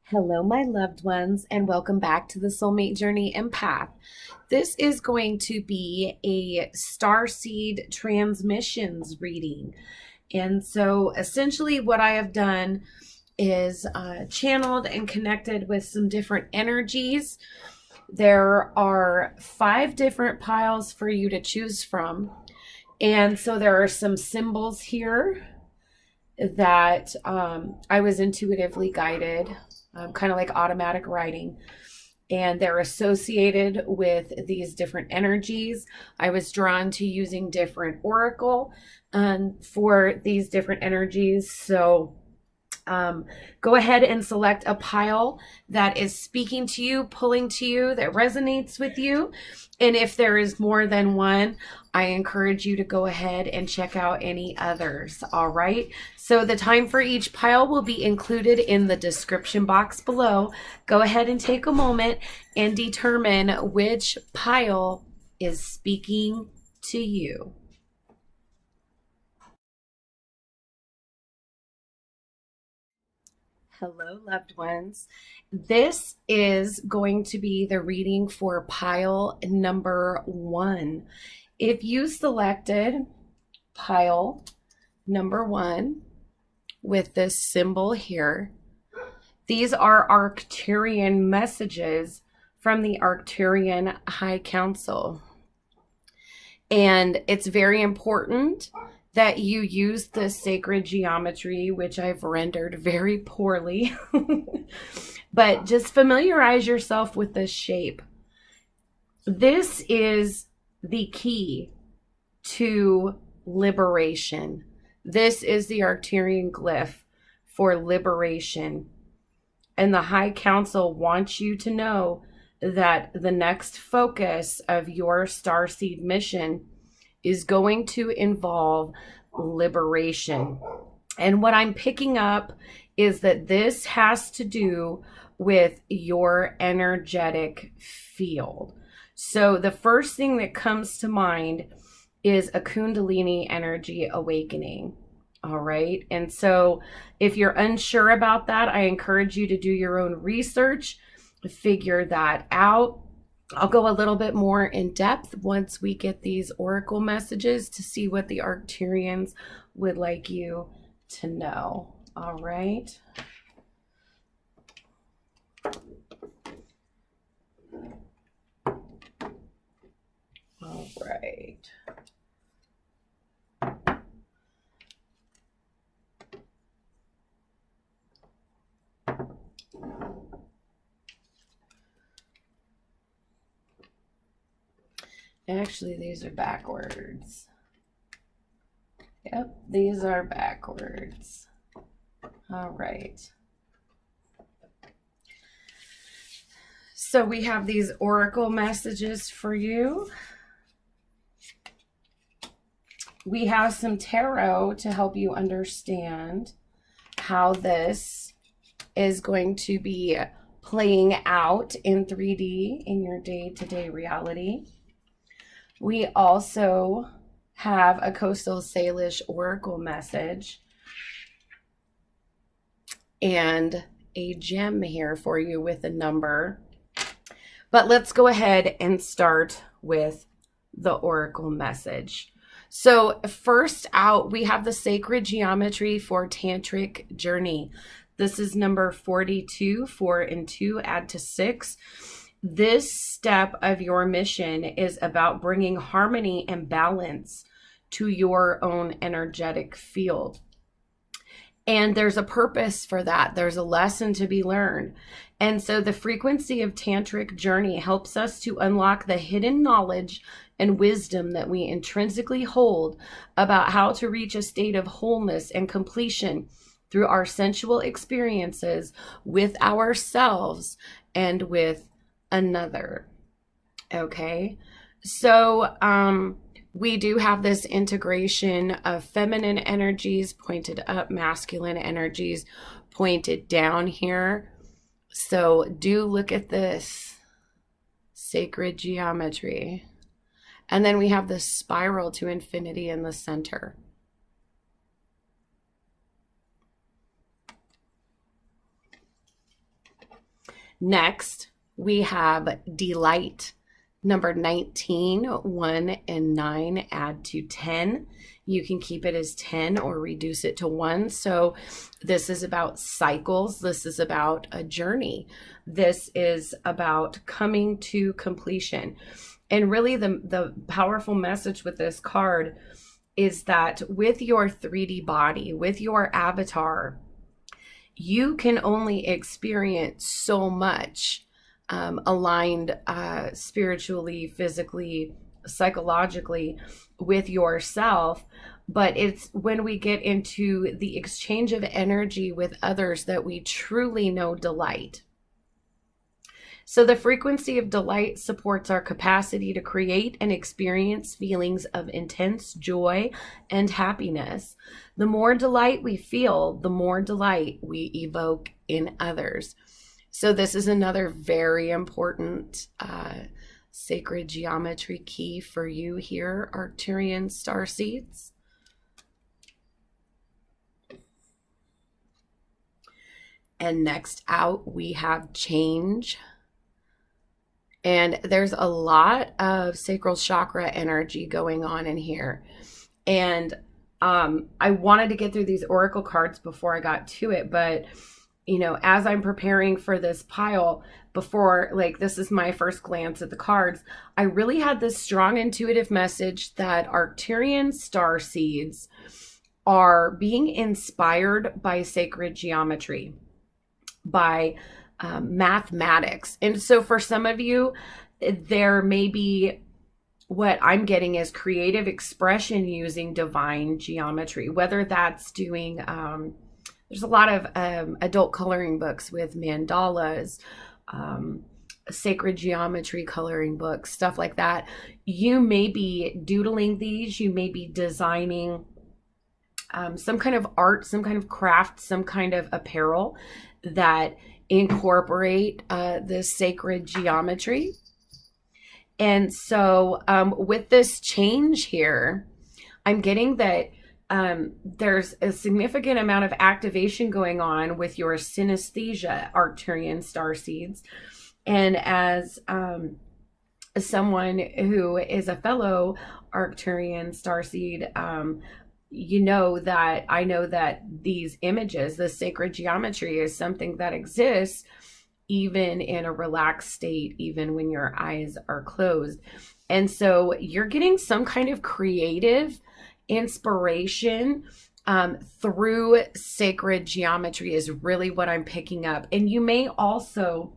Hello, my loved ones, and welcome back to the Soulmate Journey Empath. This is going to be a Starseed transmissions reading. And so essentially what I have done is channeled and connected with some different energies. There are 5 different piles for you to choose from. And so there are some symbols here that I was intuitively guided, kind of like automatic writing, and they're associated with these different energies. I was drawn to using different oracle for these different energies. So go ahead and select a pile that is speaking to you, pulling to you, that resonates with you. And if there is more than one, I encourage you to go ahead and check out any others. All right. So the time for each pile will be included in the description box below. Go ahead and take a moment and determine which pile is speaking to you. Hello, loved ones. This is going to be the reading for pile number 1. If you selected pile number 1 with this symbol here, these are Arcturian messages from the Arcturian High Council. And it's very important that you use the sacred geometry, which I've rendered very poorly. But just familiarize yourself with this shape. This is the key to liberation. This is the Arcturian glyph for liberation. And the High Council wants you to know that the next focus of your Starseed mission is going to involve liberation. And what I'm picking up is that this has to do with your energetic field. So the first thing that comes to mind is a Kundalini energy awakening. All right. And so if you're unsure about that, I encourage you to do your own research, figure that out. I'll go a little bit more in depth once we get these oracle messages to see what the Arcturians would like you to know. All right. All right. Actually, these are backwards. Yep, these are backwards. All right. So we have these oracle messages for you. We have some tarot to help you understand how this is going to be playing out in 3D in your day-to-day reality. We also have a Coastal Salish oracle message and a gem here for you with a number. But let's go ahead and start with the oracle message. So first out, we have the sacred geometry for tantric journey. This is number 42, 4 and 2, add to 6. This step of your mission is about bringing harmony and balance to your own energetic field. And there's a purpose for that. There's a lesson to be learned. And so the frequency of tantric journey helps us to unlock the hidden knowledge and wisdom that we intrinsically hold about how to reach a state of wholeness and completion through our sensual experiences with ourselves and with another. Okay, so we do have this integration of feminine energies pointed up, masculine energies pointed down here. So do look at this sacred geometry. And then we have the spiral to infinity in the center. Next, we have delight. Number 19, 1 and 9 add to 10. You can keep it as 10 or reduce it to 1. So this is about cycles. This is about a journey. This is about coming to completion. And really the powerful message with this card is that with your 3D body, with your avatar, you can only experience so much aligned spiritually, physically, psychologically with yourself. But it's when we get into the exchange of energy with others that we truly know delight. So the frequency of delight supports our capacity to create and experience feelings of intense joy and happiness. The more delight we feel, the more delight we evoke in others. So this is another very important sacred geometry key for you here, Arcturian starseeds. And next out, we have change. And there's a lot of sacral chakra energy going on in here. And I wanted to get through these oracle cards before I got to it, but you know, as I'm preparing for this pile, before, like, this is my first glance at the cards, I really had this strong intuitive message that Arcturian starseeds are being inspired by sacred geometry, by mathematics. And so for some of you, there may be, what I'm getting is creative expression using divine geometry, whether that's doing, there's a lot of adult coloring books with mandalas, sacred geometry coloring books, stuff like that. You may be doodling these, you may be designing some kind of art, some kind of craft, some kind of apparel that incorporate this sacred geometry. And so with this change here, I'm getting that there's a significant amount of activation going on with your synesthesia, Arcturian starseeds. And as someone who is a fellow Arcturian starseed, you know that I know that these images, the sacred geometry, is something that exists even in a relaxed state, even when your eyes are closed. And so you're getting some kind of creative inspiration through sacred geometry is really what I'm picking up. And you may also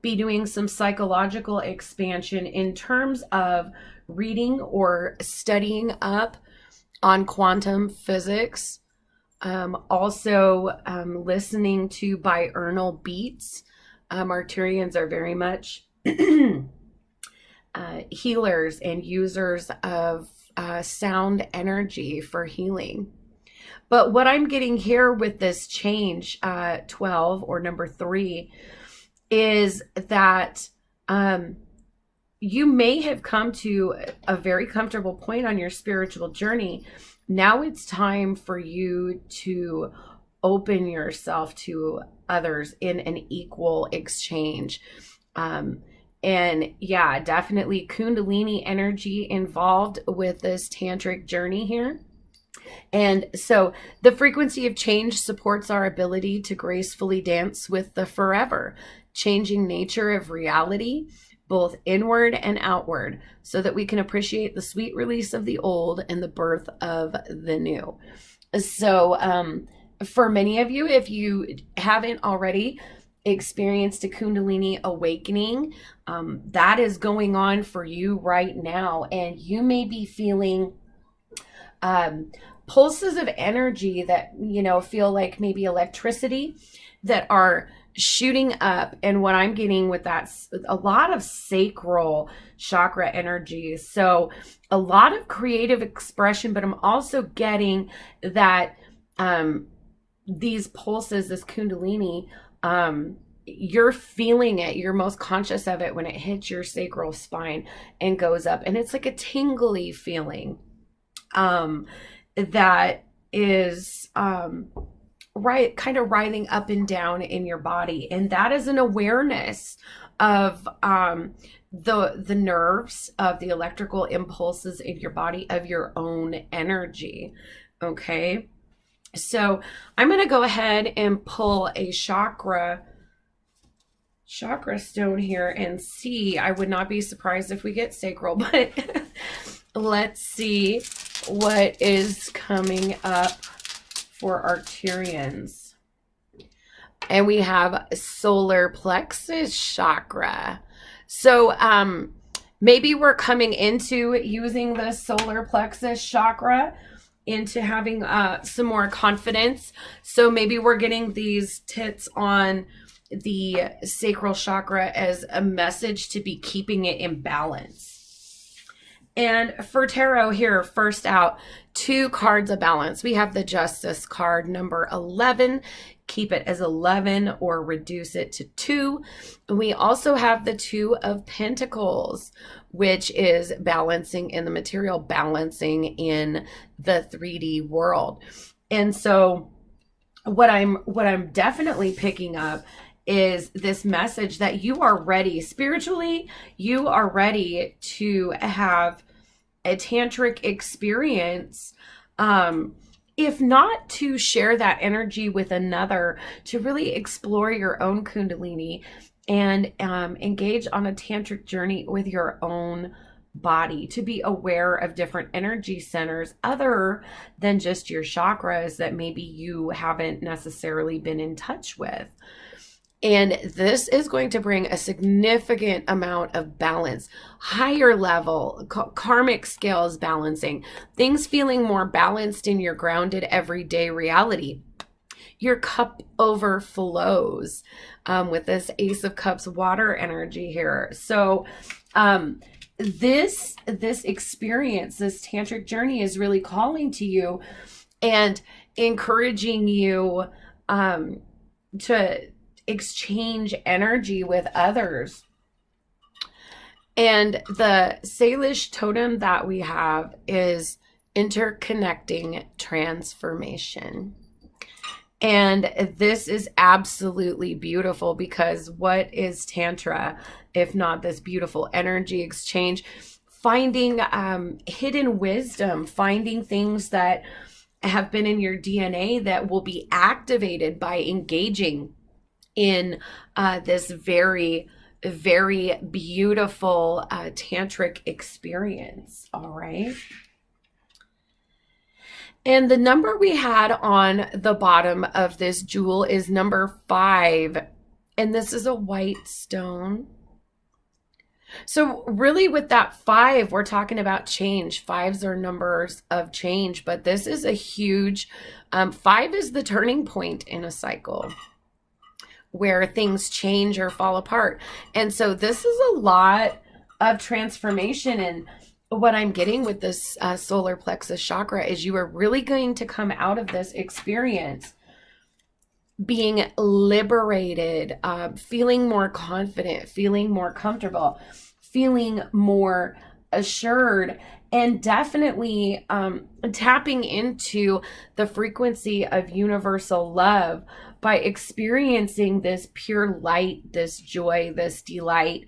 be doing some psychological expansion in terms of reading or studying up on quantum physics, also listening to binaural beats. Arcturians are very much healers and users of sound energy for healing. But what I'm getting here with this change, 12 or number 3, is that you may have come to a very comfortable point on your spiritual journey. Now it's time for you to open yourself to others in an equal exchange. And yeah, definitely Kundalini energy involved with this tantric journey here. And so the frequency of change supports our ability to gracefully dance with the forever, changing nature of reality, both inward and outward, so that we can appreciate the sweet release of the old and the birth of the new. So for many of you, if you haven't already experienced a Kundalini awakening, that is going on for you right now. And you may be feeling pulses of energy that, you know, feel like maybe electricity that are shooting up. And what I'm getting with that's a lot of sacral chakra energy. So a lot of creative expression, but I'm also getting that these pulses, this Kundalini, you're feeling it. You're most conscious of it when it hits your sacral spine and goes up. And it's like a tingly feeling that is right, kind of writhing up and down in your body. And that is an awareness of the nerves, of the electrical impulses in your body, of your own energy. Okay. So I'm going to go ahead and pull a chakra stone here and see. I would not be surprised if we get sacral, but let's see what is coming up for Arcturians. And we have solar plexus chakra. So maybe we're coming into using the solar plexus chakra into having some more confidence. So maybe we're getting these tits on the sacral chakra as a message to be keeping it in balance. And for tarot here, first out, 2 cards of balance. We have the Justice card, number 11. Keep it as 11 or reduce it to 2. And we also have the 2 of Pentacles, which is balancing in the material, balancing in the 3D world. And so what I'm definitely picking up is this message that you are ready spiritually. You are ready to have a tantric experience, if not to share that energy with another, to really explore your own kundalini and engage on a tantric journey with your own body, to be aware of different energy centers other than just your chakras that maybe you haven't necessarily been in touch with. And this is going to bring a significant amount of balance, higher level, karmic scales balancing, things feeling more balanced in your grounded everyday reality. Your cup overflows with this Ace of Cups water energy here. So this experience, this tantric journey is really calling to you and encouraging you to exchange energy with others. And the Salish totem that we have is interconnecting transformation. And this is absolutely beautiful, because what is Tantra if not this beautiful energy exchange? Finding hidden wisdom, finding things that have been in your DNA that will be activated by engaging in this very, very beautiful tantric experience. All right. And the number we had on the bottom of this jewel is number 5. And this is a white stone. So really with that 5, we're talking about change. 5s are numbers of change, but this is a huge, 5 is the turning point in a cycle where things change or fall apart. And so this is a lot of transformation. And what I'm getting with this solar plexus chakra is you are really going to come out of this experience being liberated, feeling more confident, feeling more comfortable, feeling more assured, and definitely tapping into the frequency of universal love by experiencing this pure light, this joy, this delight,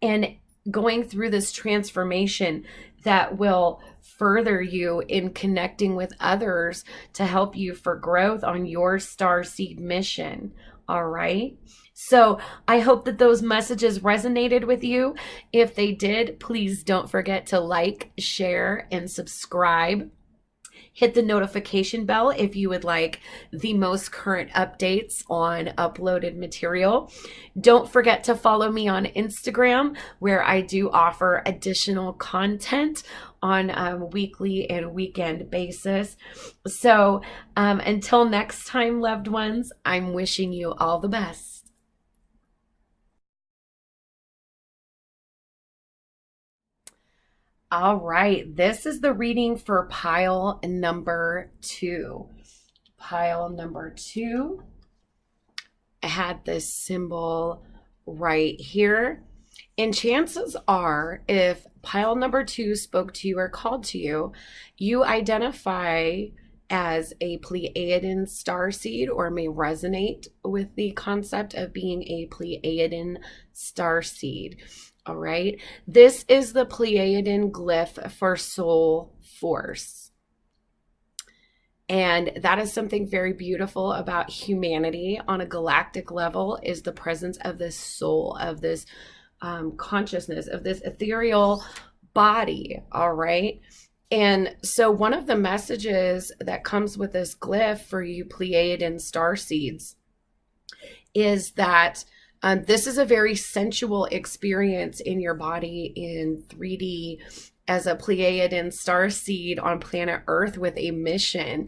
and going through this transformation that will further you in connecting with others to help you for growth on your starseed mission. All right. So I hope that those messages resonated with you. If they did, please don't forget to like, share, and subscribe. Hit the notification bell if you would like the most current updates on uploaded material. Don't forget to follow me on Instagram, where I do offer additional content on a weekly and weekend basis. So until next time, loved ones, I'm wishing you all the best. All right, this is the reading for pile number 2. Pile number 2, I had this symbol right here. And chances are, if pile number 2 spoke to you or called to you, you identify as a Pleiadian starseed, or may resonate with the concept of being a Pleiadian starseed. All right. This is the Pleiadian glyph for soul force. And that is something very beautiful about humanity on a galactic level, is the presence of this soul, of this consciousness, of this ethereal body. All right. And so one of the messages that comes with this glyph for you Pleiadian starseeds is that this is a very sensual experience in your body in 3D as a Pleiadian starseed on planet Earth with a mission,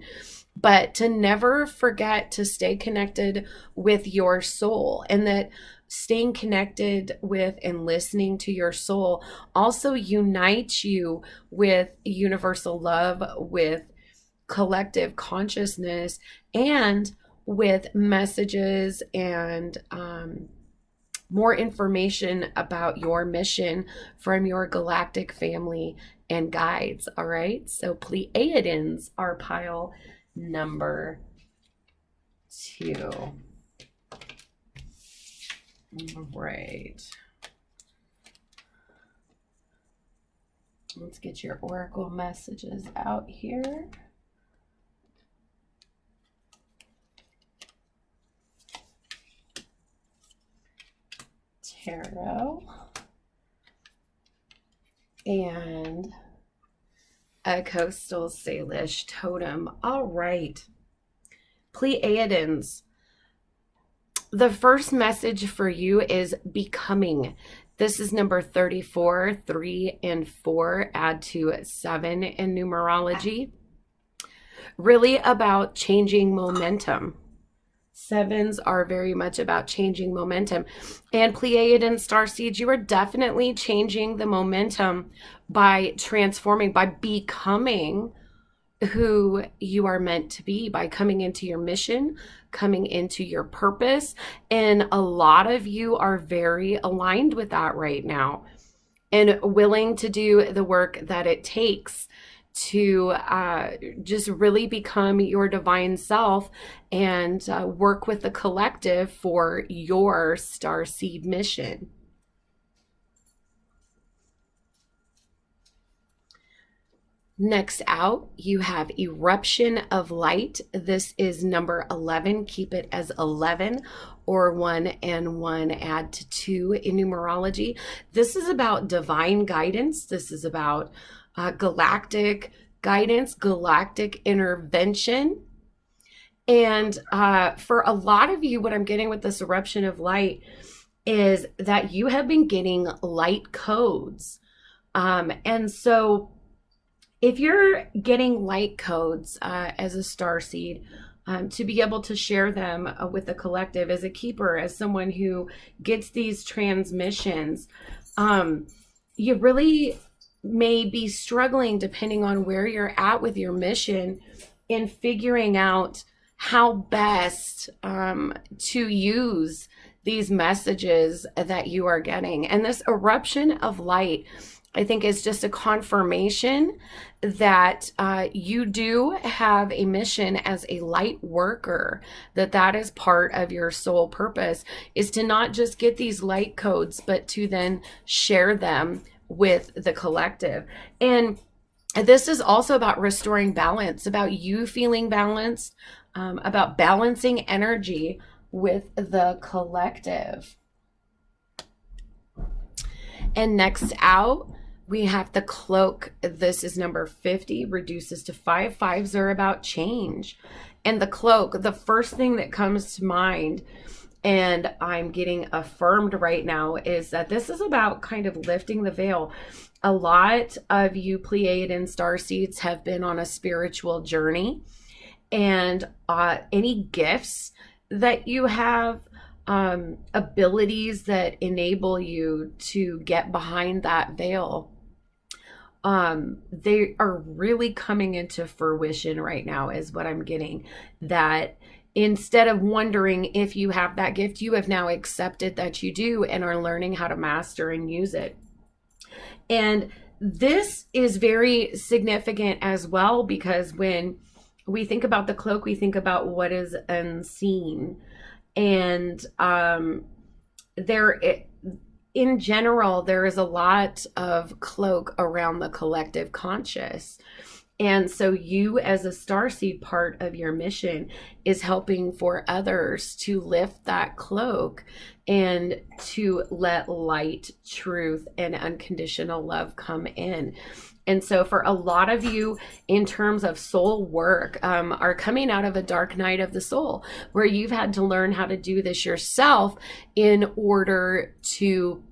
but to never forget to stay connected with your soul, and that staying connected with and listening to your soul also unites you with universal love, with collective consciousness, and with messages and more information about your mission from your galactic family and guides. All right, so Pleiadians are pile number 2. All right. Let's get your oracle messages out here. Tarot and a coastal Salish totem. All right. Pleiadians. The first message for you is becoming. This is number 34, 3 and 4, add to 7 in numerology. Really about changing momentum. 7s are very much about changing momentum. And Pleiadian starseeds, you are definitely changing the momentum by transforming, by becoming who you are meant to be, by coming into your mission, coming into your purpose. And a lot of you are very aligned with that right now and willing to do the work that it takes to just really become your divine self and work with the collective for your starseed mission. Next out, you have Eruption of Light. This is number 11. Keep it as 11, or 1 and 1 add to 2 in numerology. This is about divine guidance. This is about galactic guidance, galactic intervention. And for a lot of you, what I'm getting with this Eruption of Light is that you have been getting light codes. And so if you're getting light codes as a starseed, to be able to share them with the collective as a keeper, as someone who gets these transmissions, you really may be struggling, depending on where you're at with your mission, in figuring out how best to use these messages that you are getting. And this Eruption of Light, I think, is just a confirmation that you do have a mission as a light worker, that is part of your soul purpose, is to not just get these light codes, but to then share them with the collective. And this is also about restoring balance, about you feeling balanced, about balancing energy with the collective. And next out, we have the Cloak. This is number 50, reduces to 5. 5s are about change. And the Cloak, the first thing that comes to mind, and I'm getting affirmed right now, is that this is about kind of lifting the veil. A lot of you Pleiadian starseeds have been on a spiritual journey, and any gifts that you have, abilities that enable you to get behind that veil, they are really coming into fruition right now, is what I'm getting. That instead of wondering if you have that gift, you have now accepted that you do and are learning how to master and use it. And this is very significant as well, because when we think about the cloak, we think about what is unseen. And there, in general, there is a lot of cloak around the collective conscious. And so you as a starseed, part of your mission is helping for others to lift that cloak and to let light, truth, and unconditional love come in. And so for a lot of you, in terms of soul work, are coming out of a dark night of the soul where you've had to learn how to do this yourself in order to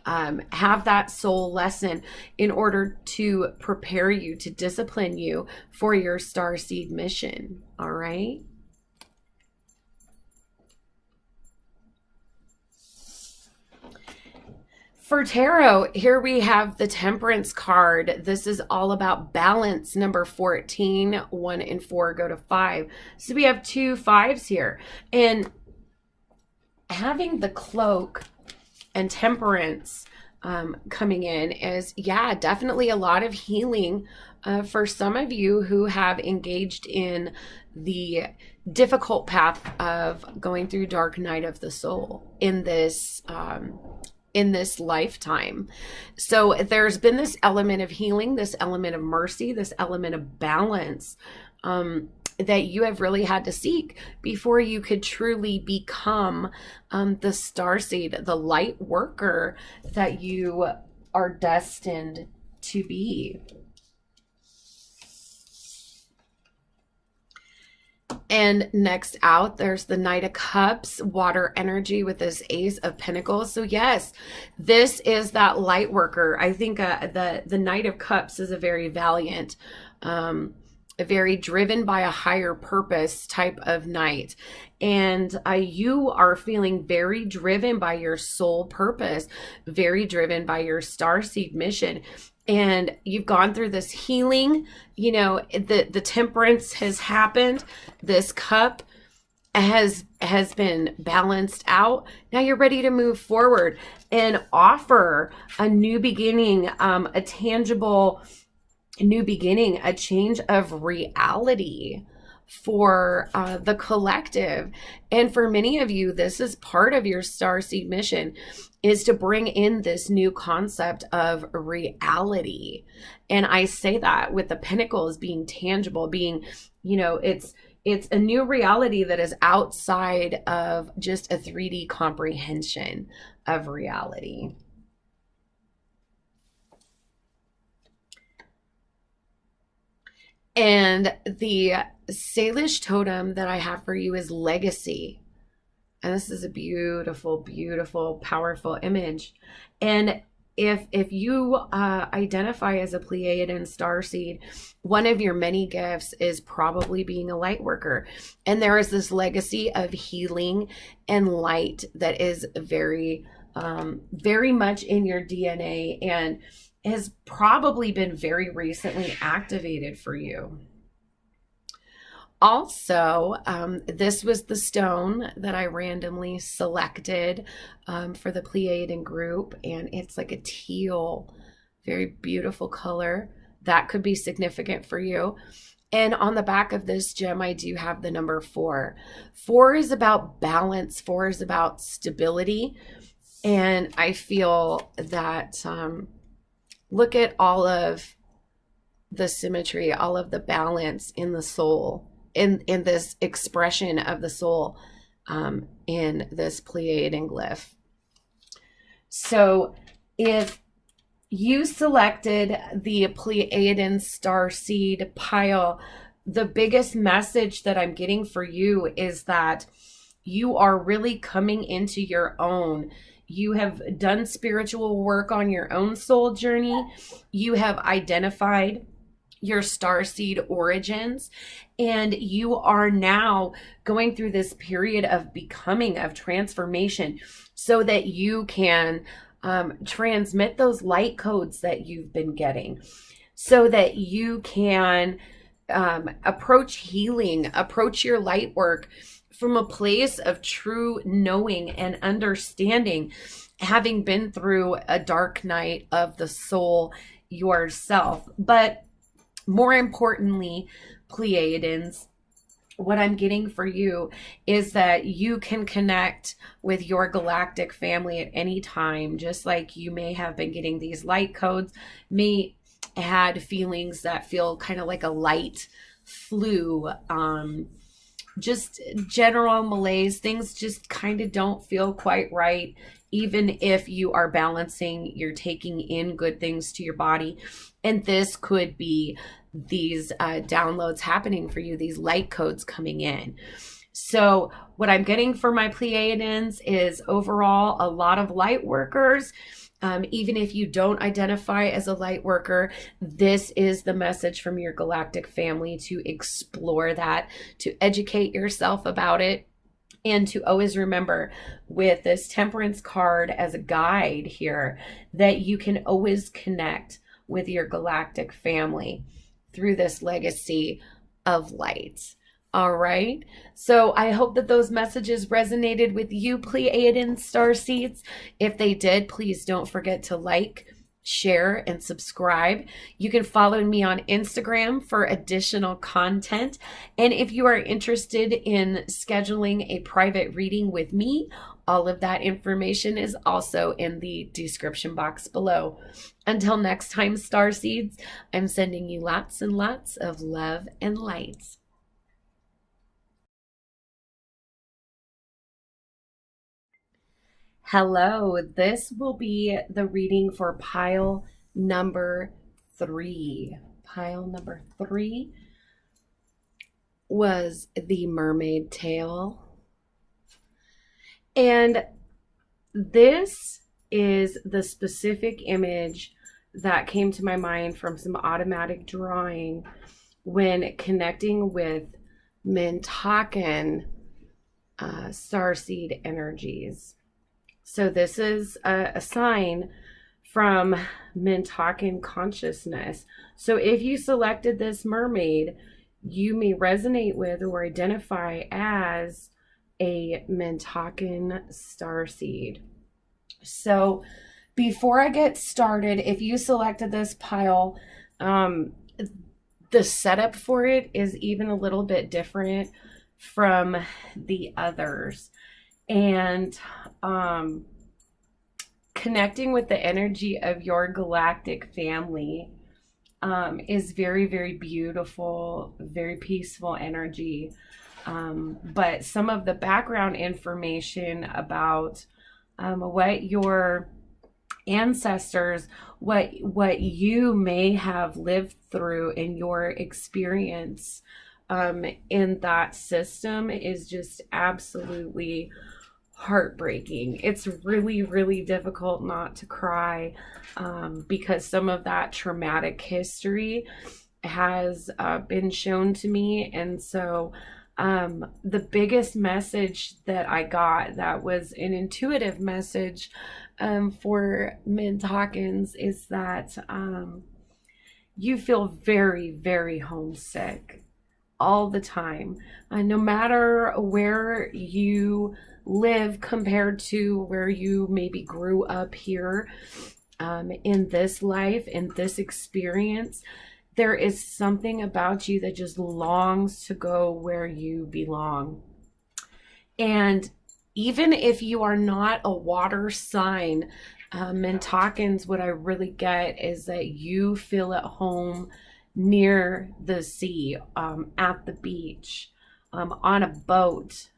have that soul lesson, in order to prepare you, to discipline you for your starseed mission. All right. For tarot, here we have the Temperance card. This is all about balance. Number 14, 1 and 4 go to 5. So we have 2 5s here. And having the cloak and Temperance coming in is, yeah, definitely a lot of healing for some of you who have engaged in the difficult path of going through dark night of the soul in this lifetime. So there's been this element of healing, this element of mercy, this element of balance that you have really had to seek before you could truly become the starseed, the light worker that you are destined to be. And next out, there's the Knight of Cups, water energy with this Ace of Pentacles. So yes, this is that light worker. I think the Knight of Cups is a very valiant, very driven by a higher purpose type of knight. And you are feeling very driven by your soul purpose, very driven by your starseed mission. And you've gone through this healing, you know, the Temperance has happened. This cup has been balanced out. Now you're ready to move forward and offer a new beginning, a tangible new beginning, a change of reality for the collective. And for many of you, this is part of your starseed mission, is to bring in this new concept of reality. And I say that with the Pentacles being tangible, being, you know, it's a new reality that is outside of just a 3D comprehension of reality. And the Salish totem that I have for you is legacy. And this is a beautiful, beautiful, powerful image. And if you identify as a Pleiadian starseed, one of your many gifts is probably being a light worker. And there is this legacy of healing and light that is very, very much in your DNA and has probably been very recently activated for you. Also, this was the stone that I randomly selected for the Pleiadian group, and it's like a teal, very beautiful color. That could be significant for you. And on the back of this gem, I do have the number 4. 4 is about balance. 4 is about stability. And I feel that look at all of the symmetry, all of the balance in the soul, in this expression of the soul in this Pleiadian glyph. So if you selected the Pleiadian starseed pile, the biggest message that I'm getting for you is that you are really coming into your own. You have done spiritual work on your own soul journey. You have identified your starseed origins, and you are now going through this period of becoming, of transformation, so that you can transmit those light codes that you've been getting, so that you can approach healing, approach your light work from a place of true knowing and understanding, having been through a dark night of the soul yourself. But More importantly, Pleiadians, what I'm getting for you is that you can connect with your galactic family at any time, just like you may have been getting these light codes, may had feelings that feel kind of like a light flu, just general malaise. Things just kind of don't feel quite right. Even if you are balancing, you're taking in good things to your body. And this could be these downloads happening for you, these light codes coming in. So what I'm getting for my Pleiadians is overall a lot of light workers. Even if you don't identify as a light worker, this is the message from your galactic family to explore that, to educate yourself about it, and to always remember with this Temperance card as a guide here that you can always connect with your galactic family through this legacy of light. All right. So I hope that those messages resonated with you, Pleiadian starseeds. If they did, please don't forget to like, share, and subscribe. You can follow me on Instagram for additional content. And if you are interested in scheduling a private reading with me, all of that information is also in the description box below. Until next time, starseeds, I'm sending you lots and lots of love and light. Hello, this will be the reading for pile number 3. Pile number 3 was the mermaid tail. And this is the specific image that came to my mind from some automatic drawing when connecting with Mintakan starseed energies. So this is a sign from Mintakan consciousness. So if you selected this mermaid, you may resonate with or identify as a Mintakan starseed. So before I get started, if you selected this pile, the setup for it is even a little bit different from the others. And connecting with the energy of your galactic family is very, very beautiful, very peaceful energy. But some of the background information about what your ancestors, what you may have lived through in your experience in that system is just absolutely heartbreaking. It's really, really difficult not to cry because some of that traumatic history has been shown to me. And so the biggest message that I got that was an intuitive message for Mintakans is that you feel very, very homesick all the time. No matter where you live compared to where you maybe grew up here in this life, in this experience, there is something about you that just longs to go where you belong. And even if you are not a water sign, Mintakans, what I really get is that you feel at home near the sea, at the beach, on a boat.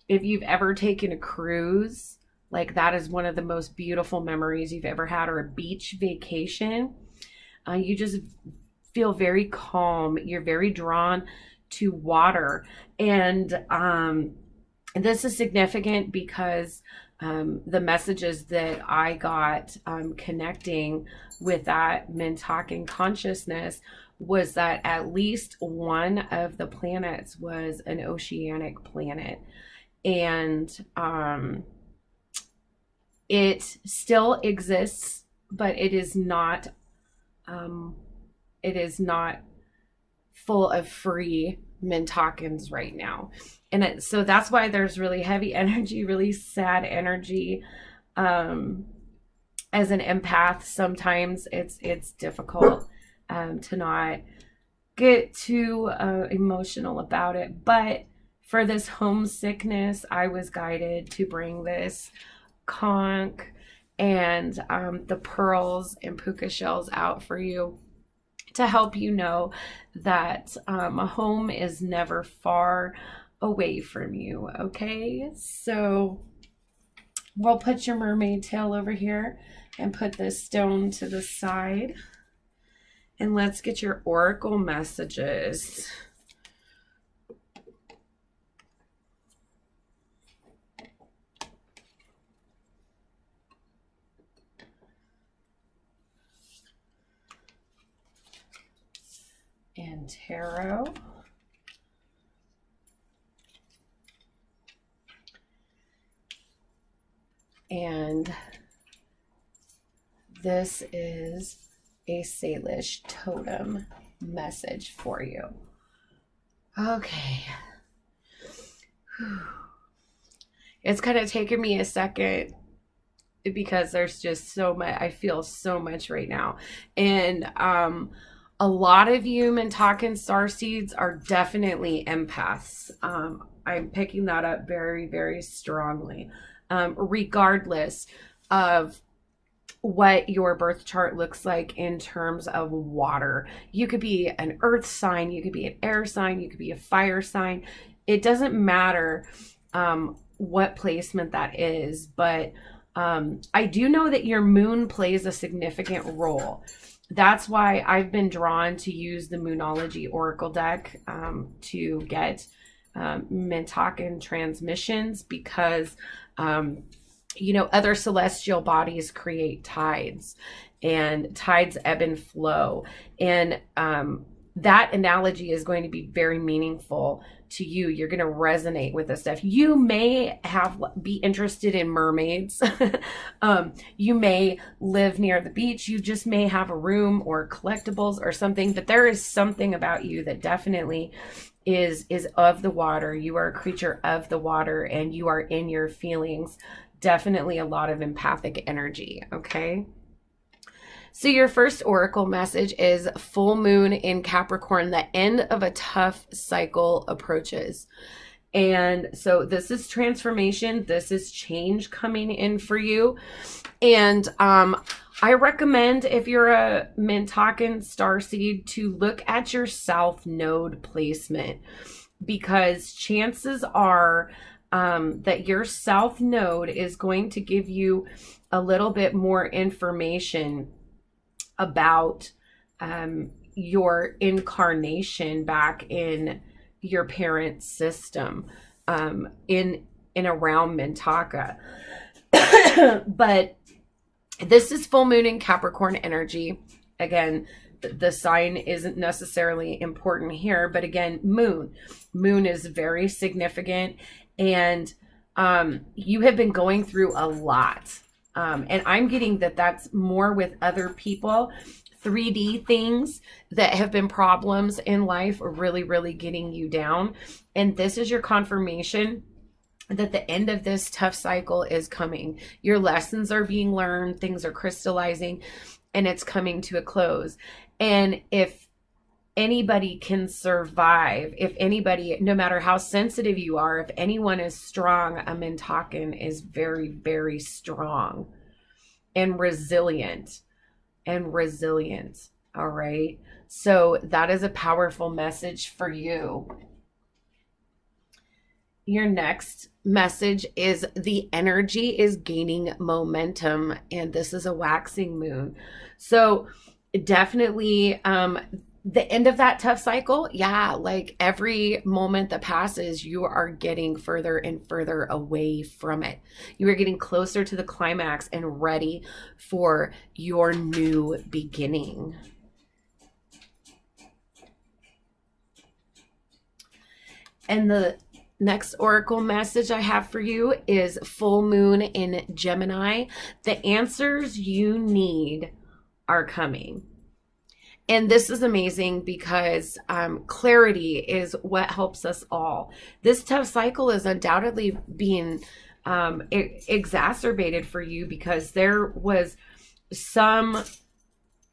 If you've ever taken a cruise, like that is one of the most beautiful memories you've ever had, or a beach vacation. You just feel very calm. You're very drawn to water. And this is significant because the messages that I got connecting with that Mintakan consciousness was that at least one of the planets was an oceanic planet. And it still exists, but it is not full of free Mintakans right now. And so that's why there's really heavy energy, really sad energy. As an empath, sometimes it's difficult to not get too emotional about it. But for this homesickness, I was guided to bring this conch and the pearls and puka shells out for you to help you know that a home is never far away from you. Okay, so we'll put your mermaid tail over here and put this stone to the side. And let's get your oracle messages. And tarot. And this is a Salish totem message for you. Okay. It's kind of taken me a second because there's just so much. I feel so much right now. And a lot of you Mintakan starseeds are definitely empaths. I'm picking that up very, very strongly. Regardless of what your birth chart looks like in terms of water. You could be an earth sign, you could be an air sign, you could be a fire sign. It doesn't matter what placement that is, but I do know that your moon plays a significant role. That's why I've been drawn to use the Moonology Oracle deck to get Mintakan transmissions, because you know, other celestial bodies create tides, and tides ebb and flow. And that analogy is going to be very meaningful to you. You're going to resonate with this stuff. You may be interested in mermaids. You may live near the beach. You just may have a room or collectibles or something, but there is something about you that definitely is of the water. You are a creature of the water, and you are in your feelings. Definitely a lot of empathic energy. Okay. So your first oracle message is full moon in Capricorn. The end of a tough cycle approaches. And so this is transformation. This is change coming in for you. And I recommend, if you're a Mintakan starseed, to look at your south node placement, because chances are that your south node is going to give you a little bit more information about your incarnation back in your parents' system, in around Mintaka. But this is full moon in Capricorn energy. Again, the sign isn't necessarily important here, but again, moon is very significant. And you have been going through a lot. And I'm getting that that's more with other people. 3D things that have been problems in life are really, really getting you down. And this is your confirmation that the end of this tough cycle is coming. Your lessons are being learned, things are crystallizing, and it's coming to a close. And if anybody can survive, if anybody, no matter how sensitive you are, if anyone is strong, a Mintakan is very, very strong and resilient. All right. So that is a powerful message for you. Your next message is the energy is gaining momentum, and this is a waxing moon. So definitely the end of that tough cycle, yeah, like every moment that passes, you are getting further and further away from it. You are getting closer to the climax and ready for your new beginning. And the next oracle message I have for you is full moon in Gemini. The answers you need are coming. And this is amazing because clarity is what helps us all. This tough cycle is undoubtedly being exacerbated for you because there was some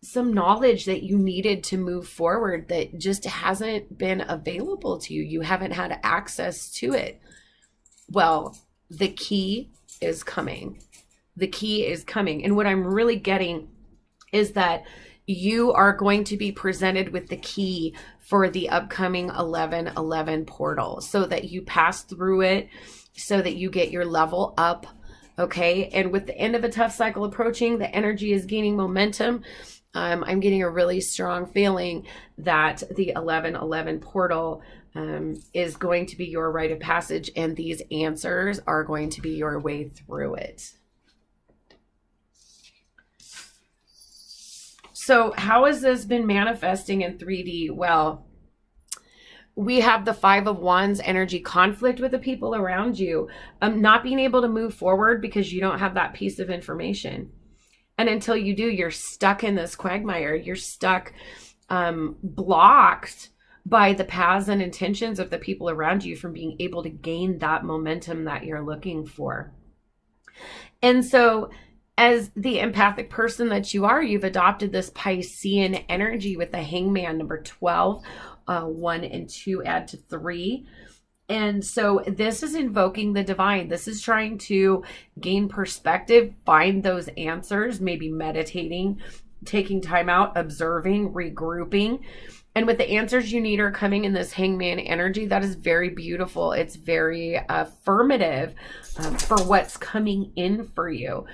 some knowledge that you needed to move forward that just hasn't been available to you. You haven't had access to it. Well, the key is coming. The key is coming. And what I'm really getting is that you are going to be presented with the key for the upcoming 11/11 portal so that you pass through it, so that you get your level up. Okay. And with the end of a tough cycle approaching, the energy is gaining momentum. I'm getting a really strong feeling that the 11/11 portal is going to be your rite of passage, and these answers are going to be your way through it. So how has this been manifesting in 3D? Well, we have the 5 of Wands energy, conflict with the people around you, not being able to move forward because you don't have that piece of information. And until you do, you're stuck in this quagmire. You're stuck, blocked by the paths and intentions of the people around you from being able to gain that momentum that you're looking for. And so as the empathic person that you are, you've adopted this Piscean energy with the Hangman, number 12, 1 and 2 add to 3. And so this is invoking the divine. This is trying to gain perspective, find those answers, maybe meditating, taking time out, observing, regrouping. And with the answers you need are coming in this Hangman energy. That is very beautiful. It's very affirmative for what's coming in for you.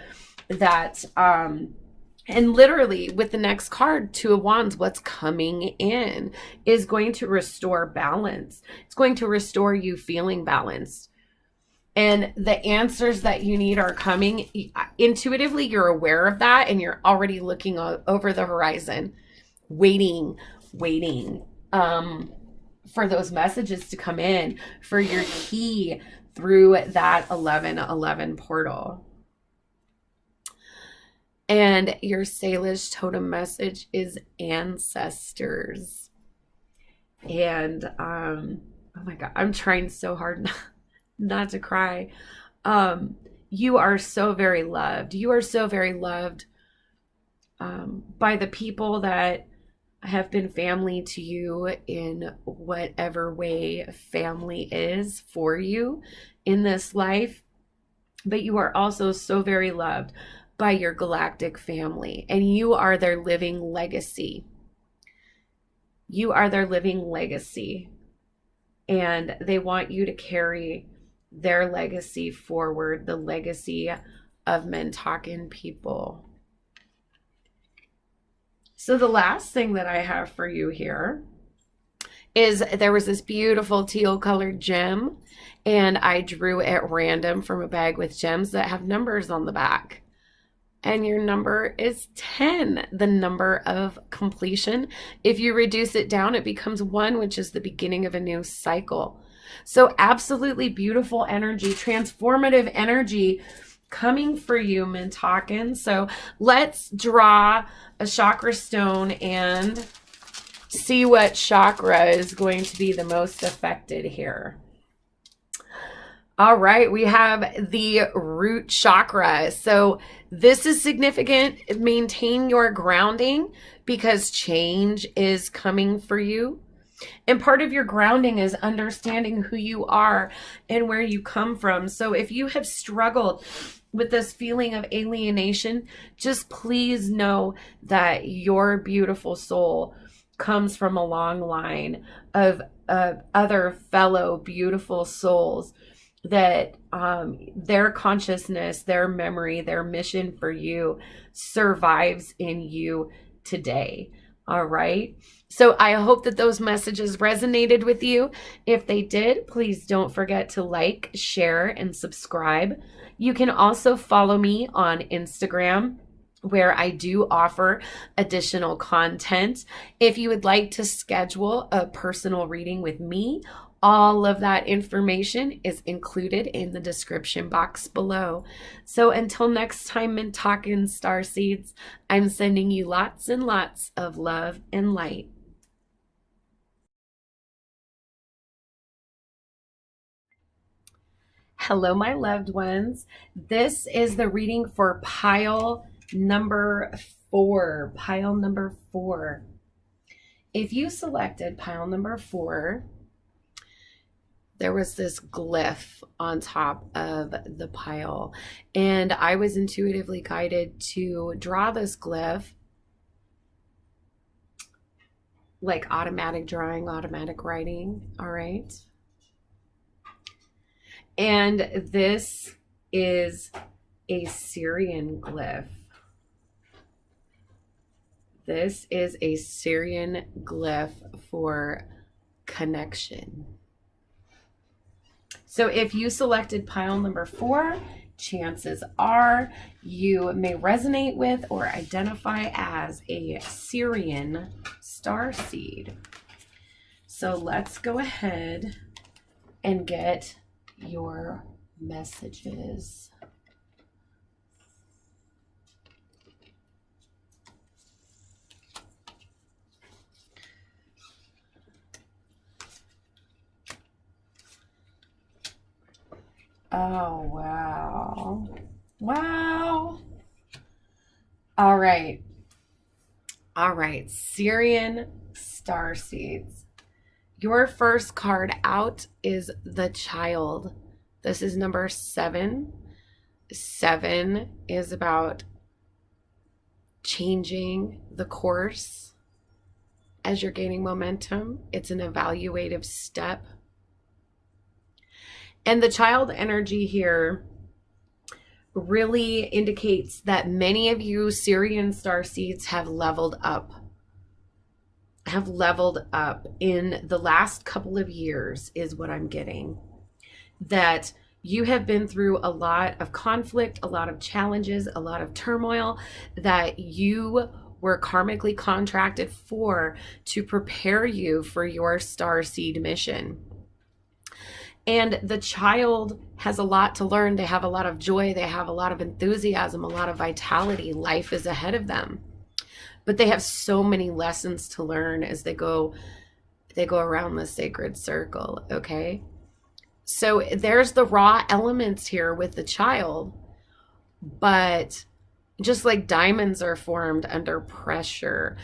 That, and literally with the next card, 2 of Wands, what's coming in is going to restore balance. It's going to restore you feeling balanced. And the answers that you need are coming. Intuitively, you're aware of that, and you're already looking over the horizon, waiting for those messages to come in, for your key through that 11/11 portal. And your Salish totem message is ancestors. And oh my God, I'm trying so hard not to cry. You are so very loved. You are so very loved by the people that have been family to you in whatever way family is for you in this life. But you are also so very loved by your galactic family, and you are their living legacy. You are their living legacy, and they want you to carry their legacy forward, the legacy of Mintakan people. So the last thing that I have for you here is there was this beautiful teal colored gem, and I drew at random from a bag with gems that have numbers on the back. And your number is 10, the number of completion. If you reduce it down, it becomes 1, which is the beginning of a new cycle. So absolutely beautiful energy, transformative energy coming for you, Mintakan. So let's draw a chakra stone and see what chakra is going to be the most affected here. All right, we have the root chakra. So this is significant. Maintain your grounding because change is coming for you. And part of your grounding is understanding who you are and where you come from. So if you have struggled with this feeling of alienation, just please know that your beautiful soul comes from a long line of other fellow beautiful souls that their consciousness, their memory, their mission for you survives in you today. All right. So I hope that those messages resonated with you. If they did, please don't forget to like, share, and subscribe. You can also follow me on Instagram, where I do offer additional content. If you would like to schedule a personal reading with me, all of that information is included in the description box below. So until next time, Mintakan Starseeds, I'm sending you lots and lots of love and light. Hello, my loved ones. This is the reading for pile number 4, pile number 4. If you selected pile number 4, there was this glyph on top of the pile, and I was intuitively guided to draw this glyph, like automatic drawing, automatic writing, all right? And this is a Sirian glyph. This is a Sirian glyph for connection. So if you selected pile number 4, chances are you may resonate with or identify as a Sirian starseed. So let's go ahead and get your messages. Oh, wow. Wow. All right. All right. Sirian starseeds. Your first card out is the Child. This is number 7. 7 is about changing the course as you're gaining momentum. It's an evaluative step. And the Child energy here really indicates that many of you Sirian starseeds have leveled up in the last couple of years, is what I'm getting. That you have been through a lot of conflict, a lot of challenges, a lot of turmoil that you were karmically contracted for to prepare you for your starseed mission. And the Child has a lot to learn. They have a lot of joy. They have a lot of enthusiasm, a lot of vitality. Life is ahead of them. But they have so many lessons to learn as they go around the sacred circle, okay? So there's the raw elements here with the Child, but just like diamonds are formed under pressure,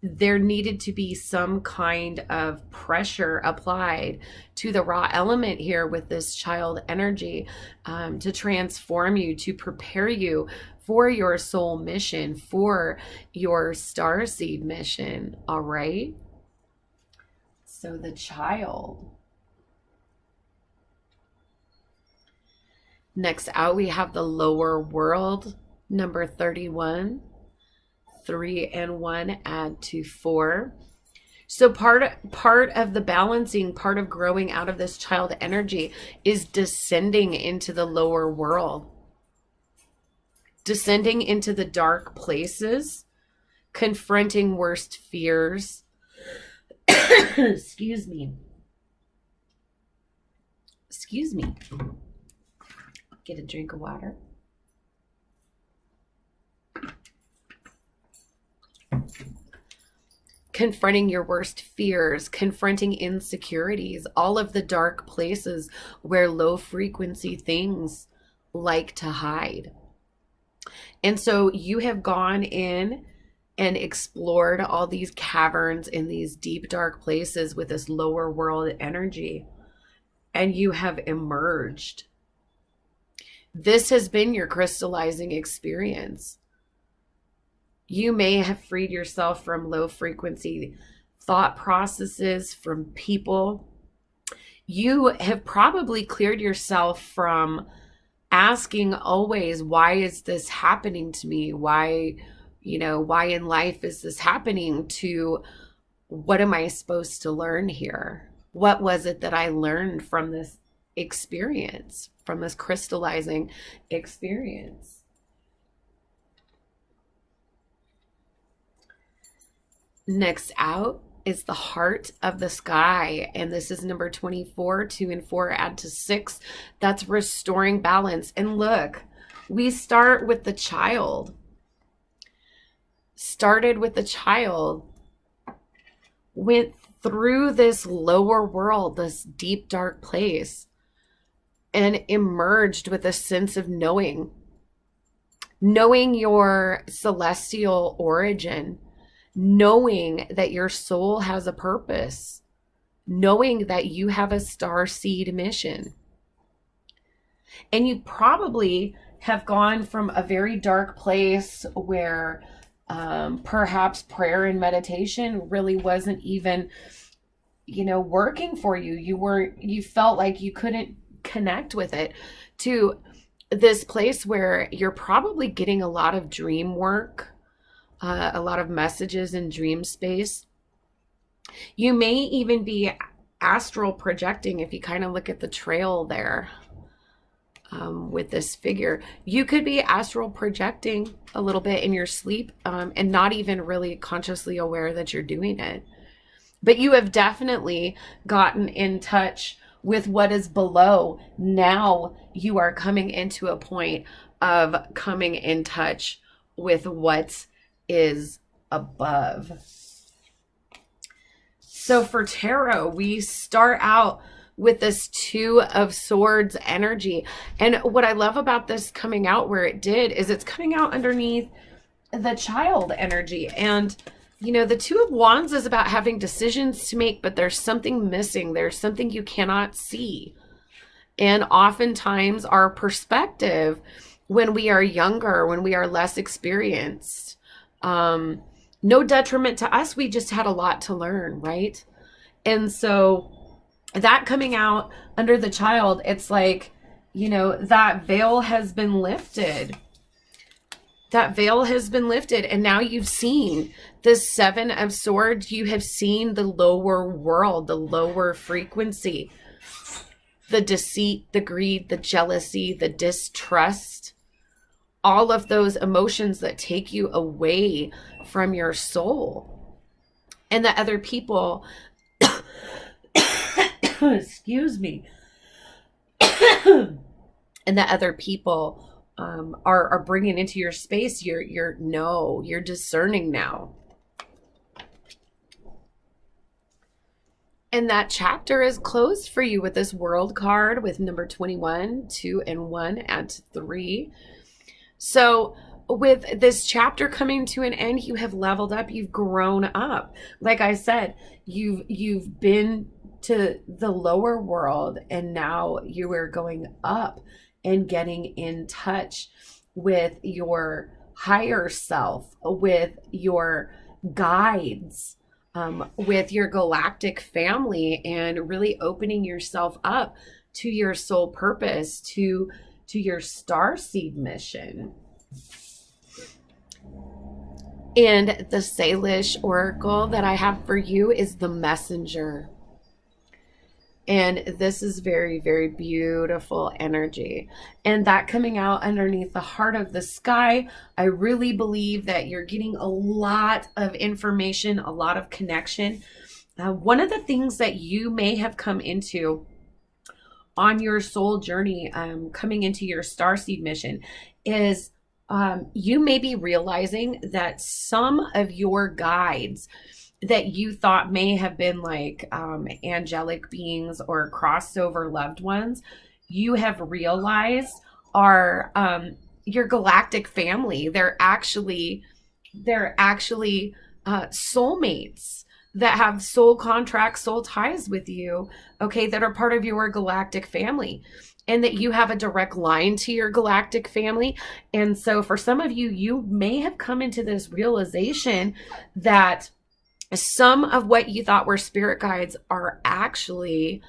there needed to be some kind of pressure applied to the raw element here with this Child energy, to transform you, to prepare you for your soul mission, for your starseed mission, all right? So the Child. Next out, we have the lower world, number 31. 3 and 1 add to 4. So part of the balancing, part of growing out of this Child energy is descending into the lower world. Descending into the dark places, confronting worst fears. Excuse me. Get a drink of water. Confronting your worst fears, confronting insecurities, all of the dark places where low frequency things like to hide. And so you have gone in and explored all these caverns in these deep, dark places with this lower world energy, and you have emerged. This has been your crystallizing experience. You may have freed yourself from low frequency thought processes, from people. You have probably cleared yourself from asking always, why is this happening to me? Why in life is this happening? To, what am I supposed to learn here? What was it that I learned from this experience, from this crystallizing experience? Next out is the Heart of the Sky, and this is number 24. 2 and 4 add to 6. That's restoring balance. And look, we start with the Child. Started with the Child, went through this lower world, this deep, dark place, and emerged with a sense of knowing knowing your celestial origin, knowing that your soul has a purpose, knowing that you have a starseed mission. And you probably have gone from a very dark place where perhaps prayer and meditation really wasn't even, working for you. You felt like you couldn't connect with it, to this place where you're probably getting a lot of dream work, a lot of messages in dream space. You may even be astral projecting if you kind of look at the trail there. With this figure, you could be astral projecting a little bit in your sleep, and not even really consciously aware that you're doing it. But you have definitely gotten in touch with what is below. Now you are coming into a point of coming in touch with what is above. So for tarot, we start out with this Two of Swords energy. And what I love about this coming out where it did is it's coming out underneath the child energy. And, the Two of Wands is about having decisions to make, but there's something missing. There's something you cannot see. And oftentimes our perspective when we are younger, when we are less experienced, no detriment to us, we just had a lot to learn, right? And so that coming out under the child, it's like, that veil has been lifted. That veil has been lifted. And now you've seen the Seven of Swords. You have seen the lower world, the lower frequency, the deceit, the greed, the jealousy, the distrust, all of those emotions that take you away from your soul. And that other people, excuse me, and that other people are bringing into your space. You're discerning now. And that chapter is closed for you with this World card with number 21, 2 and 1, add to 3. So with this chapter coming to an end, you have leveled up, you've grown up. Like I said, you've been to the lower world, and now you are going up and getting in touch with your higher self, with your guides, with your galactic family, and really opening yourself up to your soul purpose, to your starseed mission. And the Salish Oracle that I have for you is the Messenger. And this is very, very beautiful energy. And that coming out underneath the heart of the sky, I really believe that you're getting a lot of information, a lot of connection. One of the things that you may have come into on your soul journey, coming into your starseed mission, is you may be realizing that some of your guides that you thought may have been like angelic beings or crossover loved ones, you have realized are your galactic family. They're actually soulmates that have soul contracts, soul ties with you, okay, that are part of your galactic family, and that you have a direct line to your galactic family. And so for some of you, you may have come into this realization that some of what you thought were spirit guides are actually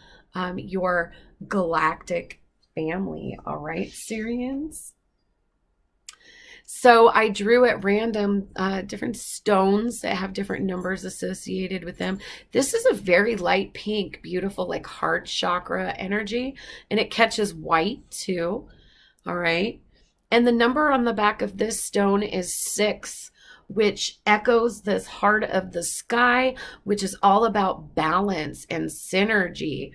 your galactic family. All right, Sirians. So I drew at random different stones that have different numbers associated with them. This is a very light pink, beautiful, like heart chakra energy, and it catches white too. All right. And the number on the back of this stone is 6, which echoes this heart of the sky, which is all about balance and synergy.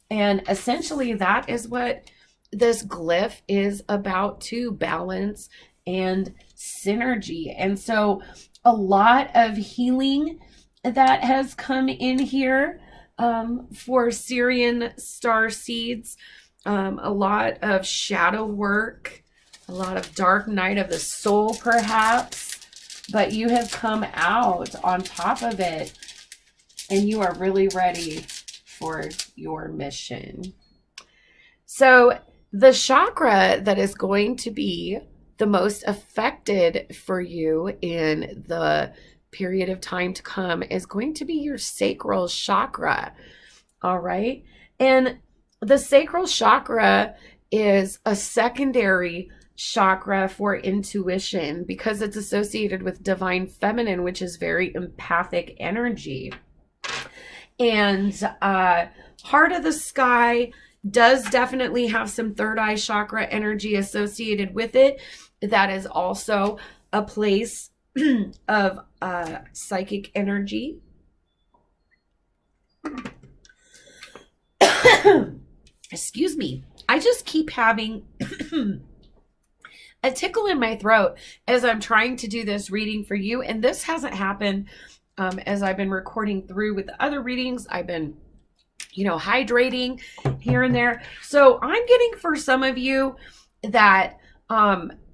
And essentially that is what this glyph is about too, balance and synergy. And so a lot of healing that has come in here for Sirian starseeds, a lot of shadow work a lot of dark night of the soul perhaps, but you have come out on top of it and you are really ready for your mission. So the chakra that is going to be the most affected for you in the period of time to come is going to be your sacral chakra. All right. And the sacral chakra is a secondary chakra for intuition because it's associated with divine feminine, which is very empathic energy. And heart of the sky does definitely have some third eye chakra energy associated with it. That is also a place of psychic energy. Excuse me. I just keep having a tickle in my throat as I'm trying to do this reading for you. And this hasn't happened as I've been recording through with the other readings. I've been, hydrating here and there. So I'm getting for some of you that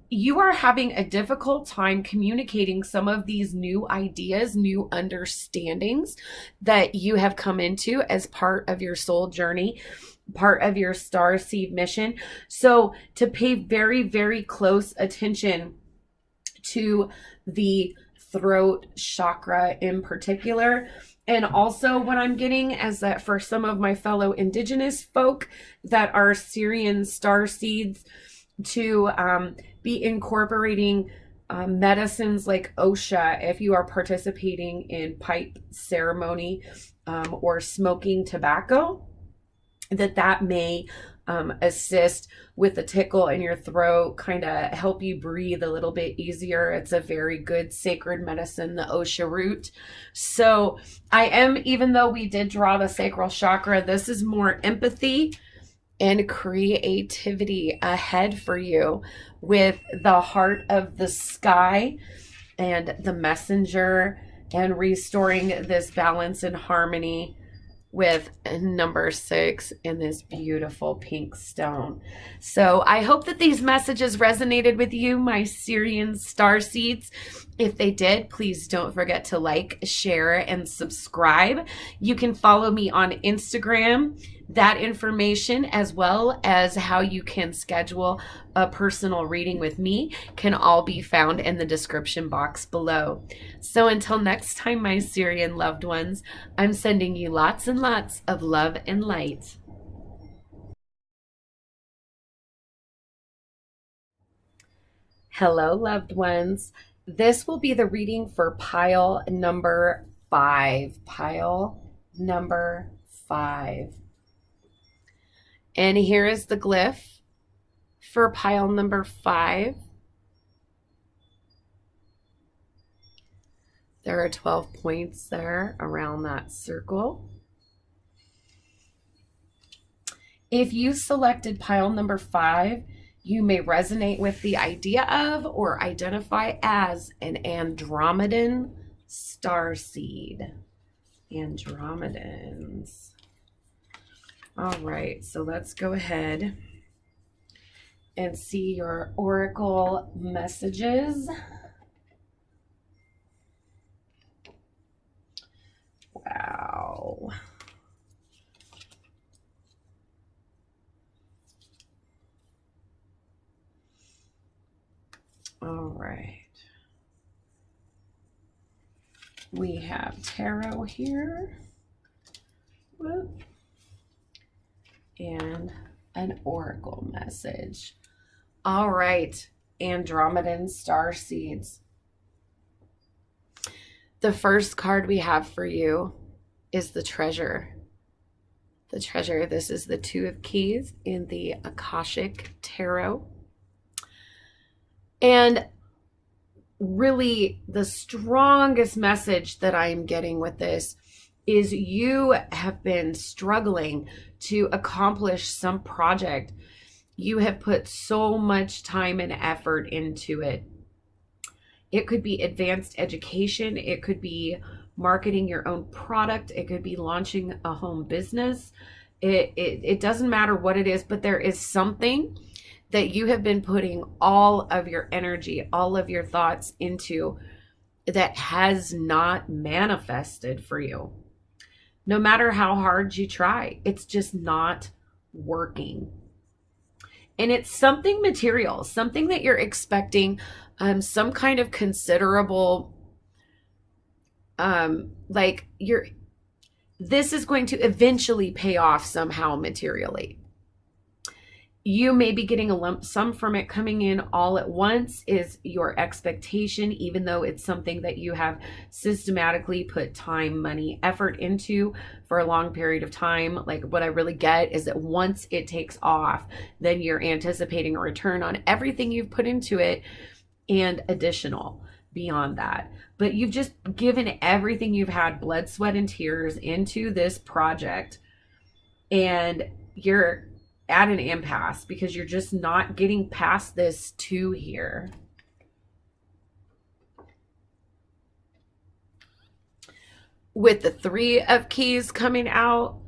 you are having a difficult time communicating some of these new ideas, new understandings that you have come into as part of your soul journey, part of your starseed mission. So to pay very, very close attention to the throat chakra in particular. And also what I'm getting is that for some of my fellow indigenous folk that are Sirian starseeds, to be incorporating medicines like Osha if you are participating in pipe ceremony or smoking tobacco, that may assist with the tickle in your throat, kind of help you breathe a little bit easier. It's a very good sacred medicine, the Osha root. So even though we did draw the sacral chakra, this is more empathy and creativity ahead for you with the heart of the sky and the messenger and restoring this balance and harmony with number 6 in this beautiful pink stone. So I hope that these messages resonated with you, my Sirian starseeds. If they did, please don't forget to like, share, and subscribe. You can follow me on Instagram. That information, as well as how you can schedule a personal reading with me, can all be found in the description box below. So until next time, my Sirian loved ones, I'm sending you lots and lots of love and light. Hello, loved ones. This will be the reading for pile number 5. Pile number 5. And here is the glyph for pile number 5. There are 12 points there around that circle. If you selected pile number 5, you may resonate with the idea of or identify as an Andromedan starseed. Andromedans. All right, so let's go ahead and see your oracle messages. Wow. All right. We have tarot here. Whoop. And an oracle message. All right, Andromedan starseeds. The first card we have for you is the treasure. The treasure. This is the 2 of keys in the Akashic Tarot. And really the strongest message that I'm getting with this is you have been struggling to accomplish some project. You have put so much time and effort into it. It could be advanced education. It could be marketing your own product. It could be launching a home business. It doesn't matter what it is, but there is something that you have been putting all of your energy, all of your thoughts into, that has not manifested for you. No matter how hard you try, it's just not working. And it's something material, something that you're expecting, some kind of considerable, this is going to eventually pay off somehow materially. You may be getting a lump sum from it coming in all at once is your expectation, even though it's something that you have systematically put time, money, effort into for a long period of time. Like, what I really get is that once it takes off, then you're anticipating a return on everything you've put into it and additional beyond that. But you've just given everything you've had, blood, sweat, and tears, into this project, and you're at an impasse because you're just not getting past this 2 here. With the 3 of keys coming out,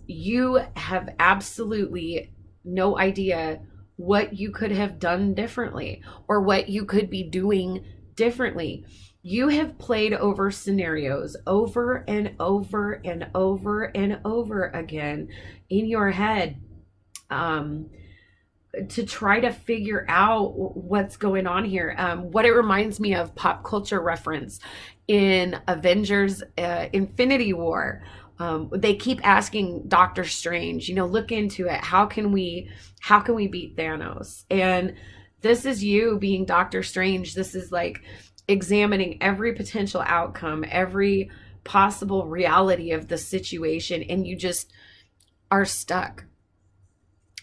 you have absolutely no idea what you could have done differently or what you could be doing differently. You have played over scenarios over and over and over and over again in your head, to try to figure out what's going on here. What it reminds me of, pop culture reference, in Avengers Infinity War. They keep asking Doctor Strange, look into it. How can we beat Thanos? And this is you being Doctor Strange. This is like examining every potential outcome, every possible reality of the situation, and you just are stuck.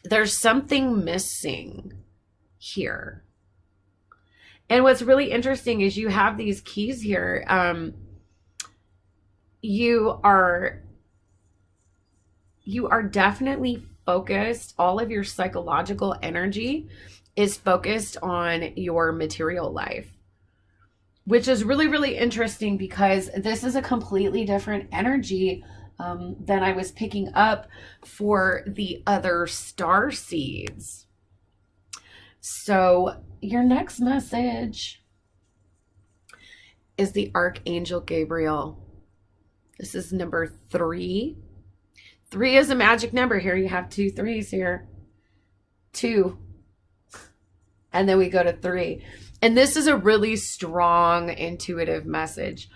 There's something missing here. And what's really interesting is you have these keys here. You are definitely focused. All of your psychological energy is focused on your material life, which is really, really interesting because this is a completely different energy than I was picking up for the other starseeds. So your next message is the Archangel Gabriel. This is number 3. 3 is a magic number. Here you have 2 3s here. 2. And then we go to 3. And this is a really strong intuitive message.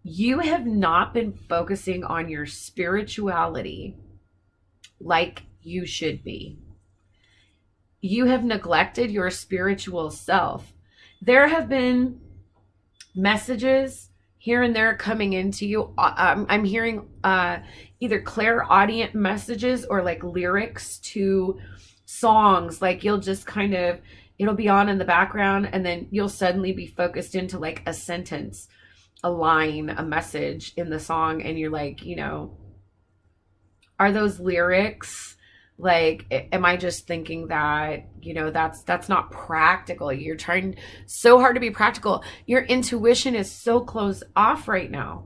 You have not been focusing on your spirituality like you should be. You have neglected your spiritual self. There have been messages here and there coming into you. I'm hearing either clairaudient messages or like lyrics to songs. Like you'll just kind of, it'll be on in the background and then you'll suddenly be focused into like a sentence, a line, a message in the song, and you're like, are those lyrics? Like, am I just thinking that, that's not practical? You're trying so hard to be practical. Your intuition is so closed off right now.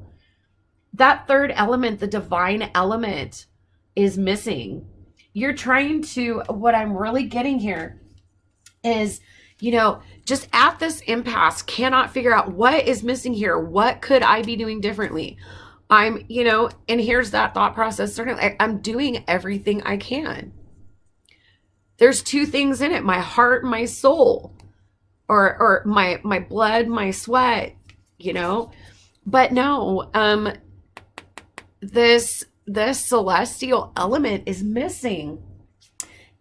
That third element, the divine element, is missing. You're trying to, what I'm really getting here is, just at this impasse, cannot figure out what is missing here. What could I be doing differently? And here's that thought process starting. I'm doing everything I can. There's 2 things in it: my heart, my soul, or my blood, my sweat, But no, this celestial element is missing,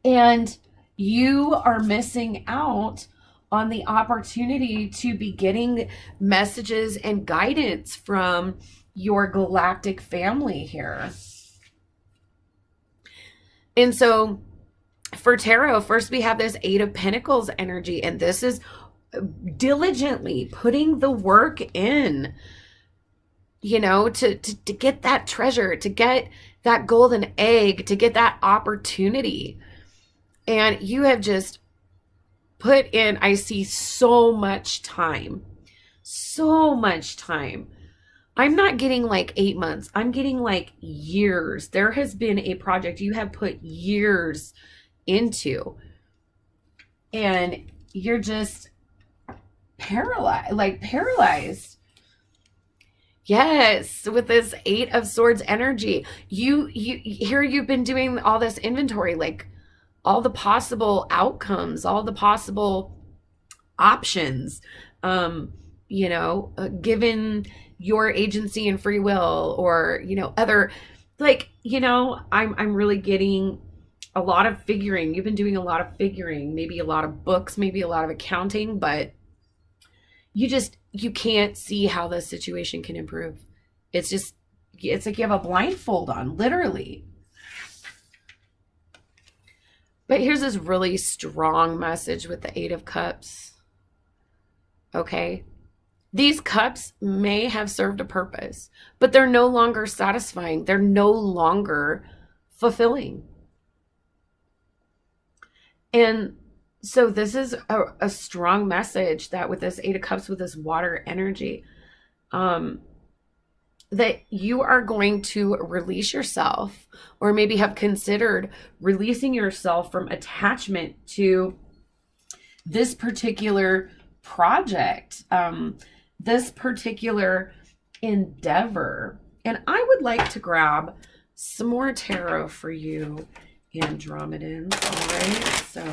and you are missing out on the opportunity to be getting messages and guidance from your galactic family here. And so for tarot, first we have this 8 of Pentacles energy, and this is diligently putting the work in, to get that treasure, to get that golden egg, to get that opportunity. And you have just put in, I see, so much time. I'm not getting like 8 months. I'm getting like years. There has been a project. You have put years into. And you're just paralyzed. Yes, with this 8 of Swords energy. You've been doing all this inventory, like all the possible outcomes, all the possible options, given your agency and free will, or, other, I'm really getting a lot of figuring. You've been doing a lot of figuring, maybe a lot of books, maybe a lot of accounting, but you can't see how this situation can improve. It's like you have a blindfold on, literally. But here's this really strong message with the 8 of Cups. Okay? These cups may have served a purpose, but they're no longer satisfying. They're no longer fulfilling. And so this is a strong message that with this 8 of Cups, with this water energy, that you are going to release yourself, or maybe have considered releasing yourself from attachment to this particular project, this particular endeavor. And I would like to grab some more tarot for you, Andromedans. All right, so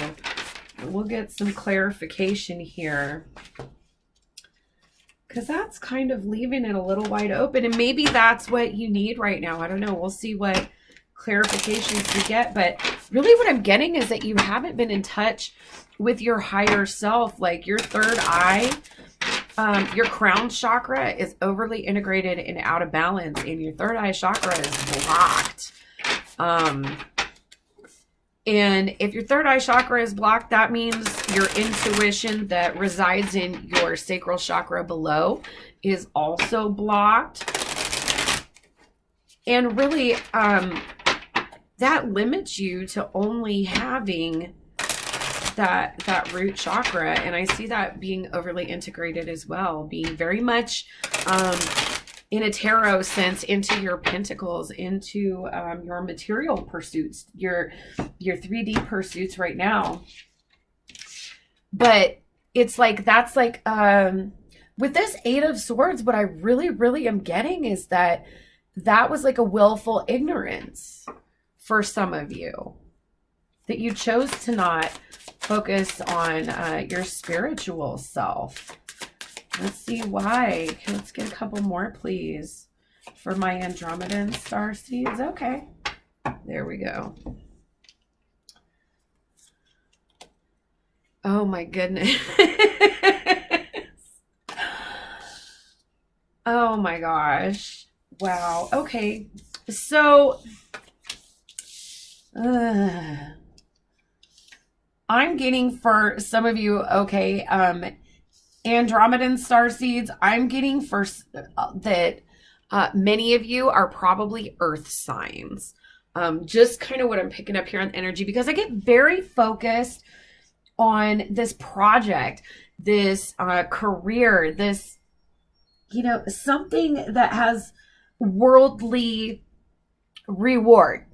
we'll get some clarification here, because that's kind of leaving it a little wide open, and maybe that's what you need right now. I don't know. We'll see what clarifications we get, but really what I'm getting is that you haven't been in touch with your higher self. Like your third eye, your crown chakra is overly integrated and out of balance, and your third eye chakra is blocked. And if your third eye chakra is blocked, that means your intuition that resides in your sacral chakra below is also blocked. And really, that limits you to only having that root chakra. And I see that being overly integrated as well, being very much in a tarot sense into your pentacles, into your material pursuits, your 3D pursuits right now. But it's like, that's like, with this 8 of Swords, what I really, really am getting is that was like a willful ignorance for some of you, that you chose to not focus on your spiritual self. Let's see why. Let's get a couple more, please, for my Andromedan starseeds. Okay, there we go. Oh my goodness. Oh my gosh. Wow. Okay. So I'm getting, for some of you, okay, Andromedan starseeds, I'm getting first that many of you are probably earth signs. Just kind of what I'm picking up here on energy, because I get very focused on this project, this career, this, something that has worldly reward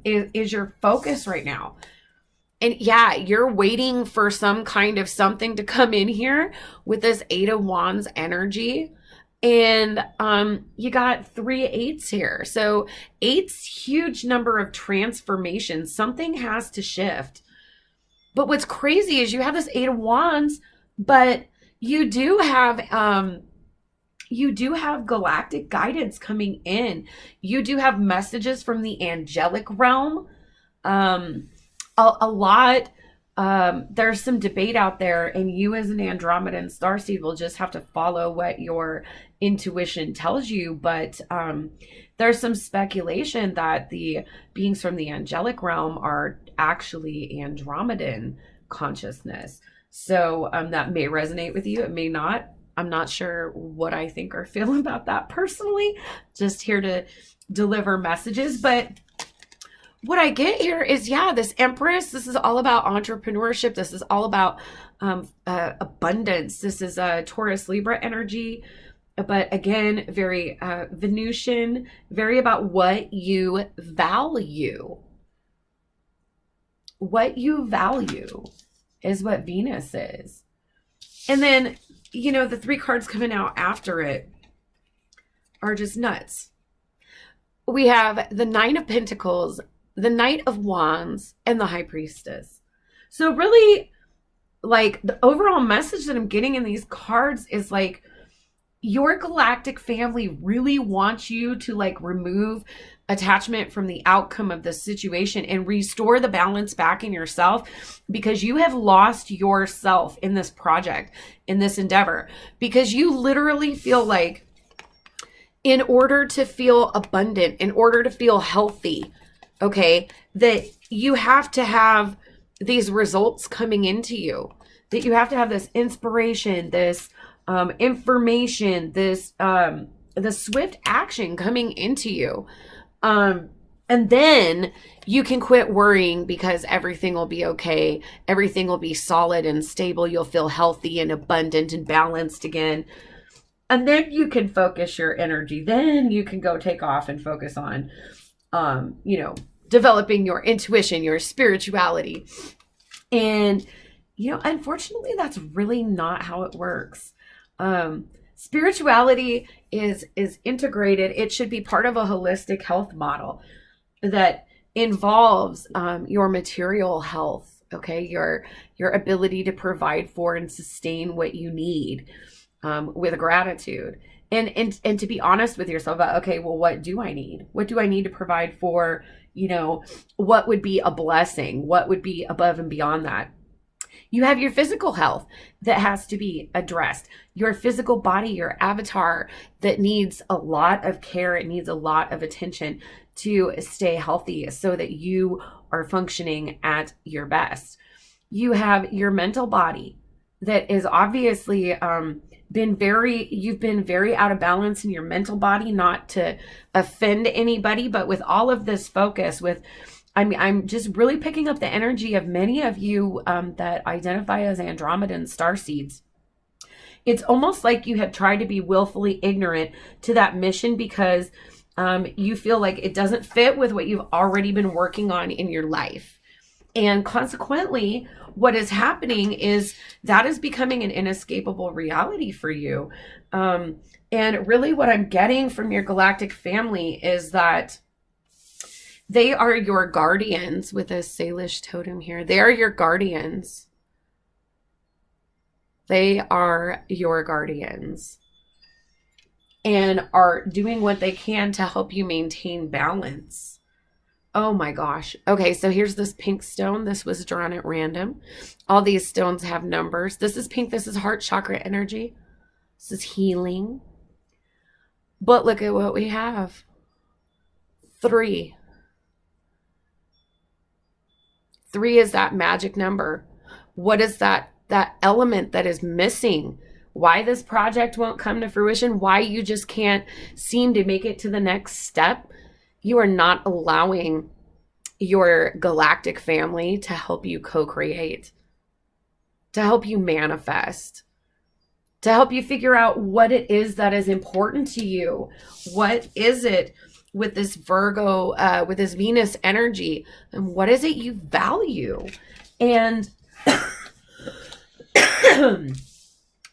is your focus right now. And yeah, you're waiting for some kind of something to come in here with this 8 of Wands energy. And you got 3 8s here. So 8's huge number of transformations. Something has to shift. But what's crazy is you have this 8 of Wands, but you do have galactic guidance coming in. You do have messages from the angelic realm. A lot, there's some debate out there, and you as an Andromedan starseed will just have to follow what your intuition tells you. But there's some speculation that the beings from the angelic realm are actually Andromedan consciousness. So that may resonate with you. It may not. I'm not sure what I think or feel about that personally. Just here to deliver messages. But what I get here is, yeah, this Empress, this is all about entrepreneurship. This is all about abundance. This is a Taurus Libra energy, but again, very Venusian, very about what you value. what you value is what Venus is. And then, you know, the 3 cards coming out after it are just nuts. We have the 9 of Pentacles, the Knight of Wands, and the High Priestess. So really, like, the overall message that I'm getting in these cards is like, your galactic family really wants you to like remove attachment from the outcome of the situation and restore the balance back in yourself, because you have lost yourself in this project, in this endeavor, because you literally feel like, in order to feel abundant, in order to feel healthy, okay, that you have to have these results coming into you, that you have to have this inspiration, this information, this the swift action coming into you. And then you can quit worrying, because everything will be okay. Everything will be solid and stable. You'll feel healthy and abundant and balanced again. And then you can focus your energy. Then you can go take off and focus on, you know, developing your intuition, your spirituality. And, you know, unfortunately, that's really not how it works. Spirituality is integrated. It should be part of a holistic health model that involves your material health, okay, your ability to provide for and sustain what you need with gratitude, and to be honest with yourself about, okay, well, what do I need? What do I need to provide for? You know, what would be a blessing? What would be above and beyond that? You have your physical health that has to be addressed. Your physical body, your avatar, that needs a lot of care. It needs a lot of attention to stay healthy so that you are functioning at your best. You have your mental body that is obviously you've been very out of balance in your mental body, not to offend anybody, but with all of this focus, I'm just really picking up the energy of many of you that identify as Andromedan starseeds. It's almost like you have tried to be willfully ignorant to that mission, because you feel like it doesn't fit with what you've already been working on in your life. And consequently, what is happening is that is becoming an inescapable reality for you. And really what I'm getting from your galactic family is that they are your guardians, with a Salish totem here. They are your guardians. They are your guardians, and are doing what they can to help you maintain balance. Oh my gosh. Okay, so here's this pink stone. This was drawn at random. All these stones have numbers. This is pink. This is heart chakra energy. This is healing. But look at what we have. 3. 3 is that magic number. What is that element that is missing? Why this project won't come to fruition? Why you just can't seem to make it to the next step? You are not allowing your galactic family to help you co-create, to help you manifest, to help you figure out what it is that is important to you. What is it with this Virgo, with this Venus energy, and what is it you value? And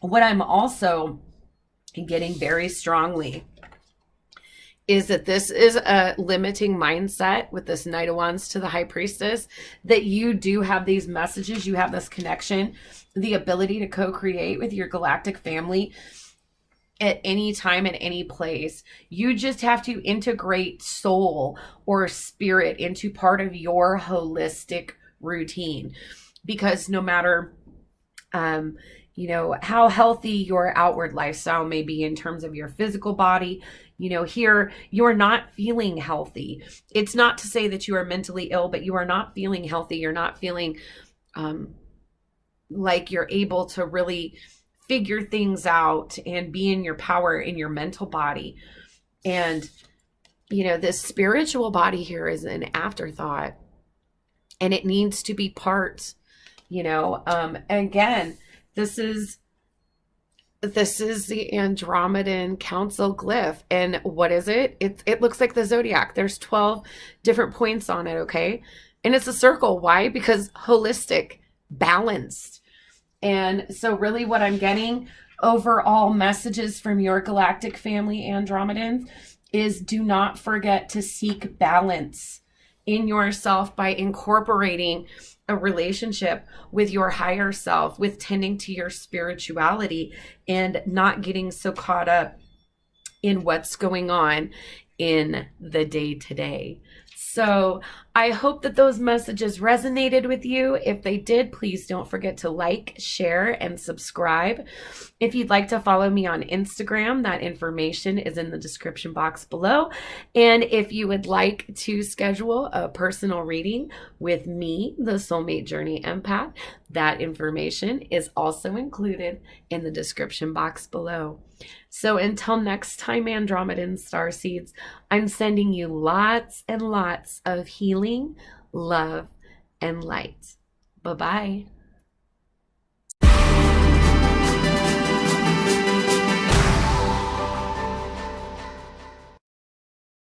what I'm also getting very strongly is that this is a limiting mindset with this Knight of Wands to the High Priestess, that you do have these messages, you have this connection, the ability to co-create with your galactic family at any time, at any place. You just have to integrate soul or spirit into part of your holistic routine, because no matter you know, how healthy your outward lifestyle may be in terms of your physical body, you know, here you're not feeling healthy. It's not to say that you are mentally ill, but you are not feeling healthy. You're not feeling like you're able to really figure things out and be in your power in your mental body. And, you know, this spiritual body here is an afterthought, and it needs to be part, you know, again, this is the Andromedan Council glyph. And what is it? It looks like the zodiac. There's 12 different points on it, okay? And it's a circle. Why? Because holistic, balanced. And so really what I'm getting overall messages from your galactic family, Andromedans, is do not forget to seek balance in yourself by incorporating a relationship with your higher self, with tending to your spirituality and not getting so caught up in what's going on in the day to day. So I hope that those messages resonated with you. If they did, please don't forget to like, share, and subscribe. If you'd like to follow me on Instagram, that information is in the description box below. And if you would like to schedule a personal reading with me, the Soulmate Journey Empath, that information is also included in the description box below. So until next time, Andromedan Starseeds, I'm sending you lots and lots of healing, love, and light. Bye-bye.